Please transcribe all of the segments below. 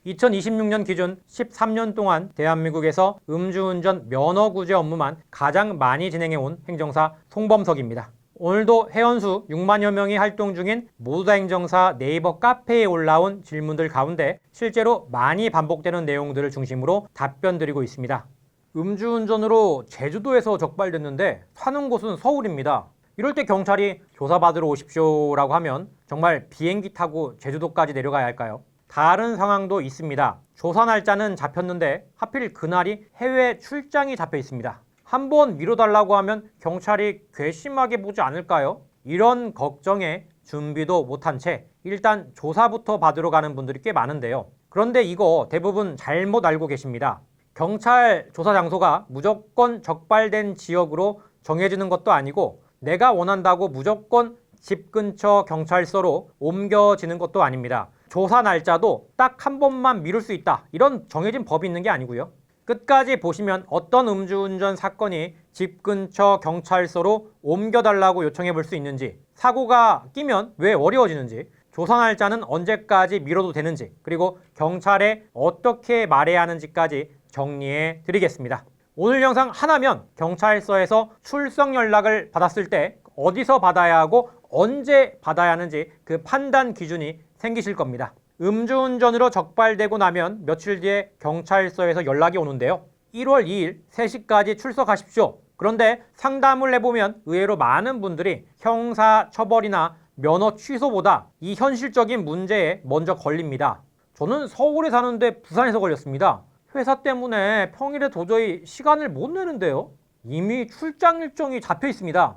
2026년 기준 13년 동안 대한민국에서 음주운전 면허구제 업무만 가장 많이 진행해온 행정사 송범석입니다. 오늘도 회원수 6만여 명이 활동 중인 모두다 행정사 네이버 카페에 올라온 질문들 가운데 실제로 많이 반복되는 내용들을 중심으로 답변 드리고 있습니다. 음주운전으로 제주도에서 적발됐는데 사는 곳은 서울입니다. 이럴 때 경찰이 조사받으러 오십시오라고 하면 정말 비행기 타고 제주도까지 내려가야 할까요? 다른 상황도 있습니다. 조사 날짜는 잡혔는데 하필 그날이 해외 출장이 잡혀 있습니다. 한번 미뤄달라고 하면 경찰이 괘씸하게 보지 않을까요? 이런 걱정에 준비도 못한 채 일단 조사부터 받으러 가는 분들이 꽤 많은데요. 그런데 이거 대부분 잘못 알고 계십니다. 경찰 조사 장소가 무조건 적발된 지역으로 정해지는 것도 아니고 내가 원한다고 무조건 집 근처 경찰서로 옮겨지는 것도 아닙니다. 조사 날짜도 딱 한 번만 미룰 수 있다. 이런 정해진 법이 있는 게 아니고요. 끝까지 보시면 어떤 음주운전 사건이 집 근처 경찰서로 옮겨달라고 요청해 볼 수 있는지, 사고가 끼면 왜 어려워지는지, 조사 날짜는 언제까지 미뤄도 되는지, 그리고 경찰에 어떻게 말해야 하는지까지 정리해 드리겠습니다. 오늘 영상 하나면 경찰서에서 출석 연락을 받았을 때 어디서 받아야 하고 언제 받아야 하는지 그 판단 기준이 생기실 겁니다. 음주운전으로 적발되고 나면 며칠 뒤에 경찰서에서 연락이 오는데요. 1월 2일 3시까지 출석하십시오. 그런데 상담을 해보면 의외로 많은 분들이 형사처벌이나 면허 취소보다 이 현실적인 문제에 먼저 걸립니다. 저는 서울에 사는데 부산에서 걸렸습니다. 회사 때문에 평일에 도저히 시간을 못 내는데요. 이미 출장 일정이 잡혀 있습니다.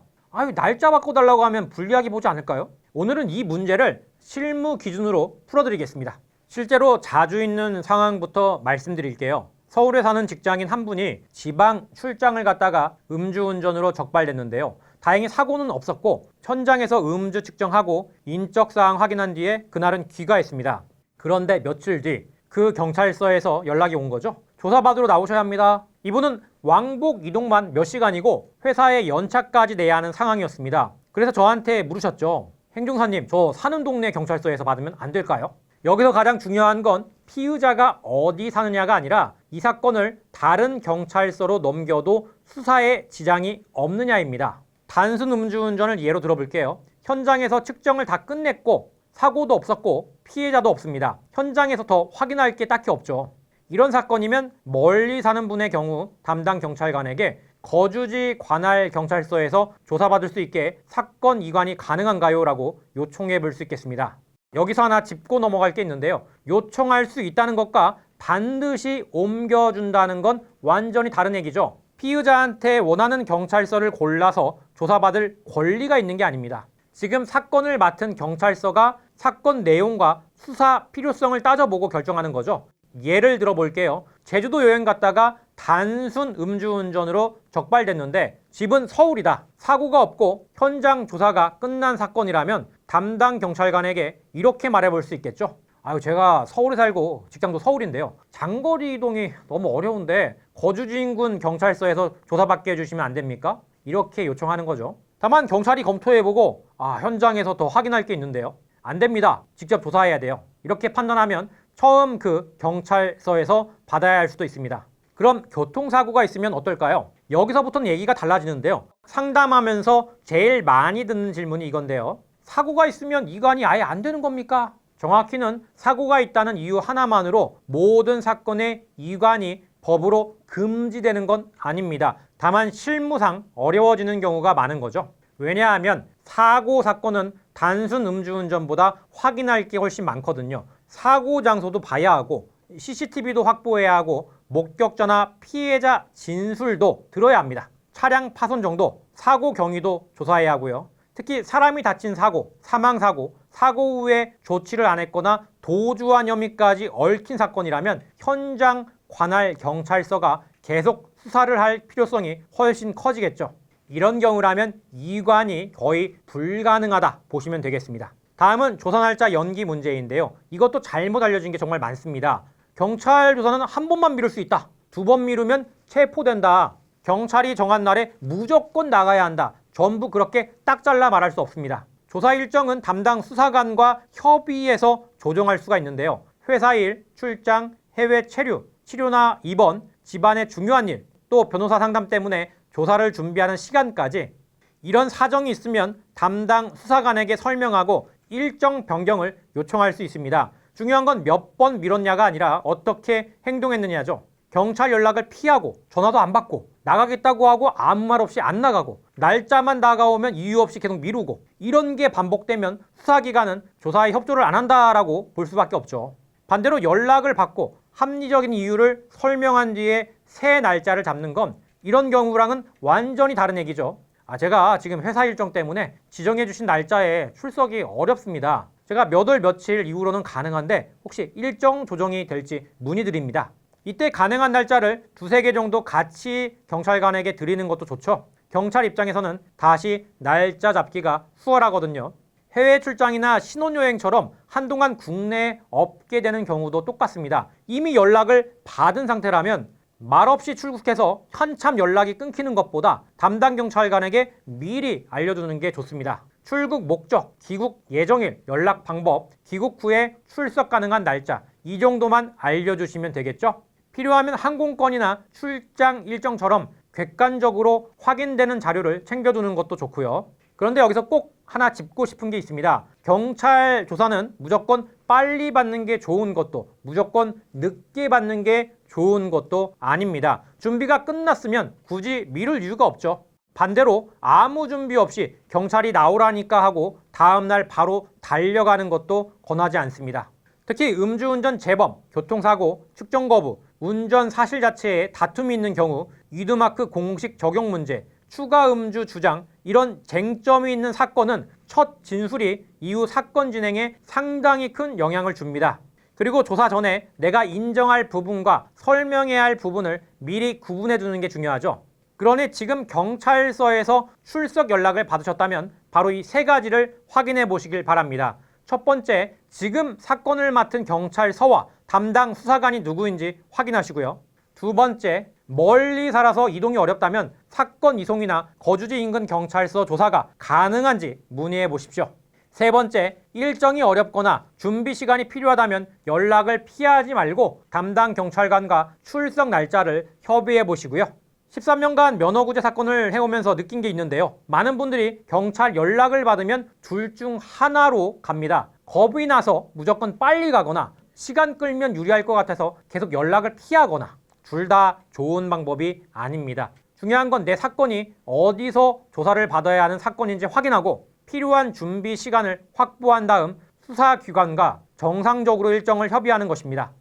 날짜 바꿔달라고 하면 불리하게 보지 않을까요? 오늘은 이 문제를 실무 기준으로 풀어드리겠습니다. 실제로 자주 있는 상황부터 말씀드릴게요. 서울에 사는 직장인 한 분이 지방 출장을 갔다가 음주운전으로 적발됐는데요. 다행히 사고는 없었고 현장에서 음주 측정하고 인적사항 확인한 뒤에 그날은 귀가했습니다. 그런데 며칠 뒤 그 경찰서에서 연락이 온 거죠. 조사받으러 나오셔야 합니다. 이분은 왕복 이동만 몇 시간이고 회사에 연차까지 내야 하는 상황이었습니다. 그래서 저한테 물으셨죠. 행정사님, 저 사는 동네 경찰서에서 받으면 안 될까요? 여기서 가장 중요한 건 피의자가 어디 사느냐가 아니라 이 사건을 다른 경찰서로 넘겨도 수사에 지장이 없느냐입니다. 단순 음주운전을 예로 들어볼게요. 현장에서 측정을 다 끝냈고 사고도 없었고 피해자도 없습니다. 현장에서 더 확인할 게 딱히 없죠. 이런 사건이면 멀리 사는 분의 경우 담당 경찰관에게 거주지 관할 경찰서에서 조사받을 수 있게 사건 이관이 가능한가요? 라고 요청해 볼 수 있겠습니다. 여기서 하나 짚고 넘어갈 게 있는데요. 요청할 수 있다는 것과 반드시 옮겨준다는 건 완전히 다른 얘기죠. 피의자한테 원하는 경찰서를 골라서 조사받을 권리가 있는 게 아닙니다. 지금 사건을 맡은 경찰서가 사건 내용과 수사 필요성을 따져보고 결정하는 거죠. 예를 들어 볼게요. 제주도 여행 갔다가 단순 음주운전으로 적발됐는데 집은 서울이다. 사고가 없고 현장 조사가 끝난 사건이라면 담당 경찰관에게 이렇게 말해볼 수 있겠죠. 제가 서울에 살고 직장도 서울인데요. 장거리 이동이 너무 어려운데 거주지 인근 경찰서에서 조사받게 해주시면 안 됩니까? 이렇게 요청하는 거죠. 다만 경찰이 검토해보고 현장에서 더 확인할 게 있는데요. 안 됩니다. 직접 조사해야 돼요. 이렇게 판단하면 처음 그 경찰서에서 받아야 할 수도 있습니다. 그럼 교통사고가 있으면 어떨까요? 여기서부터는 얘기가 달라지는데요. 상담하면서 제일 많이 듣는 질문이 이건데요. 사고가 있으면 이관이 아예 안 되는 겁니까? 정확히는 사고가 있다는 이유 하나만으로 모든 사건의 이관이 법으로 금지되는 건 아닙니다. 다만 실무상 어려워지는 경우가 많은 거죠. 왜냐하면 사고 사건은 단순 음주운전보다 확인할 게 훨씬 많거든요. 사고 장소도 봐야 하고 CCTV도 확보해야 하고 목격자나 피해자 진술도 들어야 합니다. 차량 파손 정도, 사고 경위도 조사해야 하고요. 특히 사람이 다친 사고, 사망사고, 사고 후에 조치를 안 했거나 도주한 혐의까지 얽힌 사건이라면 현장 관할 경찰서가 계속 수사를 할 필요성이 훨씬 커지겠죠. 이런 경우라면 이관이 거의 불가능하다 보시면 되겠습니다. 다음은 조사 날짜 연기 문제인데요. 이것도 잘못 알려진 게 정말 많습니다. 경찰 조사는 한 번만 미룰 수 있다. 2번 미루면 체포된다. 경찰이 정한 날에 무조건 나가야 한다. 전부 그렇게 딱 잘라 말할 수 없습니다. 조사 일정은 담당 수사관과 협의해서 조정할 수가 있는데요. 회사 일, 출장, 해외 체류, 치료나 입원, 집안의 중요한 일, 또 변호사 상담 때문에 조사를 준비하는 시간까지 이런 사정이 있으면 담당 수사관에게 설명하고 일정 변경을 요청할 수 있습니다. 중요한 건 몇 번 미뤘냐가 아니라 어떻게 행동했느냐죠. 경찰 연락을 피하고 전화도 안 받고 나가겠다고 하고 아무 말 없이 안 나가고 날짜만 다가오면 이유 없이 계속 미루고 이런 게 반복되면 수사기관은 조사에 협조를 안 한다라고 볼 수밖에 없죠. 반대로 연락을 받고 합리적인 이유를 설명한 뒤에 새 날짜를 잡는 건 이런 경우랑은 완전히 다른 얘기죠. 제가 지금 회사 일정 때문에 지정해 주신 날짜에 출석이 어렵습니다. 제가 몇 월 며칠 이후로는 가능한데 혹시 일정 조정이 될지 문의드립니다. 이때 가능한 날짜를 두세 개 정도 같이 경찰관에게 드리는 것도 좋죠. 경찰 입장에서는 다시 날짜 잡기가 수월하거든요. 해외 출장이나 신혼여행처럼 한동안 국내에 없게 되는 경우도 똑같습니다. 이미 연락을 받은 상태라면 말없이 출국해서 한참 연락이 끊기는 것보다 담당 경찰관에게 미리 알려주는 게 좋습니다. 출국 목적, 귀국 예정일, 연락 방법, 귀국 후에 출석 가능한 날짜 이 정도만 알려주시면 되겠죠? 필요하면 항공권이나 출장 일정처럼 객관적으로 확인되는 자료를 챙겨두는 것도 좋고요. 그런데 여기서 꼭 하나 짚고 싶은 게 있습니다. 경찰 조사는 무조건 빨리 받는 게 좋은 것도 무조건 늦게 받는 게 좋은 것도 아닙니다. 준비가 끝났으면 굳이 미룰 이유가 없죠. 반대로 아무 준비 없이 경찰이 나오라니까 하고 다음날 바로 달려가는 것도 권하지 않습니다. 특히 음주운전 재범, 교통사고, 측정 거부, 운전 사실 자체에 다툼이 있는 경우, 위드마크 공식 적용 문제, 추가 음주 주장 이런 쟁점이 있는 사건은 첫 진술이 이후 사건 진행에 상당히 큰 영향을 줍니다. 그리고 조사 전에 내가 인정할 부분과 설명해야 할 부분을 미리 구분해 두는 게 중요하죠. 그러니 지금 경찰서에서 출석 연락을 받으셨다면 바로 이 세 가지를 확인해 보시길 바랍니다. 첫 번째, 지금 사건을 맡은 경찰서와 담당 수사관이 누구인지 확인하시고요. 두 번째, 멀리 살아서 이동이 어렵다면 사건 이송이나 거주지 인근 경찰서 조사가 가능한지 문의해 보십시오. 세 번째, 일정이 어렵거나 준비 시간이 필요하다면 연락을 피하지 말고 담당 경찰관과 출석 날짜를 협의해 보시고요. 13년간 면허구제 사건을 해오면서 느낀 게 있는데요. 많은 분들이 경찰 연락을 받으면 둘 중 하나로 갑니다. 겁이 나서 무조건 빨리 가거나 시간 끌면 유리할 것 같아서 계속 연락을 피하거나 둘 다 좋은 방법이 아닙니다. 중요한 건 내 사건이 어디서 조사를 받아야 하는 사건인지 확인하고 필요한 준비 시간을 확보한 다음 수사기관과 정상적으로 일정을 협의하는 것입니다.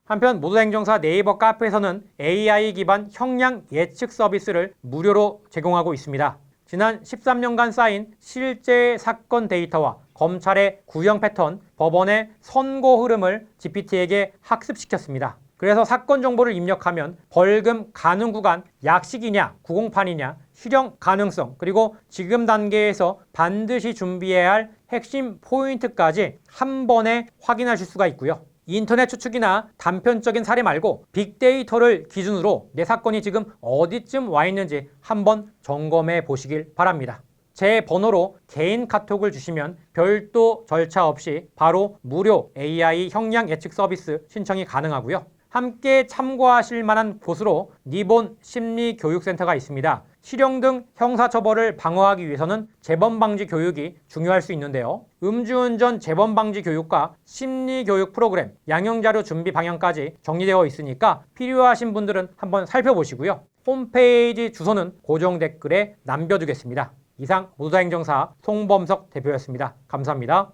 한편 모두행정사 네이버 카페에서는 AI 기반 형량 예측 서비스를 무료로 제공하고 있습니다. 지난 13년간 쌓인 실제 사건 데이터와 검찰의 구형 패턴, 법원의 선고 흐름을 GPT에게 학습시켰습니다. 그래서 사건 정보를 입력하면 벌금 가능 구간, 약식이냐, 구공판이냐, 실형 가능성, 그리고 지금 단계에서 반드시 준비해야 할 핵심 포인트까지 한 번에 확인하실 수가 있고요. 인터넷 추측이나 단편적인 사례 말고 빅데이터를 기준으로 내 사건이 지금 어디쯤 와 있는지 한번 점검해 보시길 바랍니다. 제 번호로 개인 카톡을 주시면 별도 절차 없이 바로 무료 AI 형량 예측 서비스 신청이 가능하고요. 함께 참고하실 만한 곳으로 니본 심리교육센터가 있습니다. 실형 등 형사처벌을 방어하기 위해서는 재범방지 교육이 중요할 수 있는데요. 음주운전 재범방지 교육과 심리교육 프로그램, 양형자료 준비 방향까지 정리되어 있으니까 필요하신 분들은 한번 살펴보시고요. 홈페이지 주소는 고정 댓글에 남겨두겠습니다. 이상 모두다행정사 송범석 대표였습니다. 감사합니다.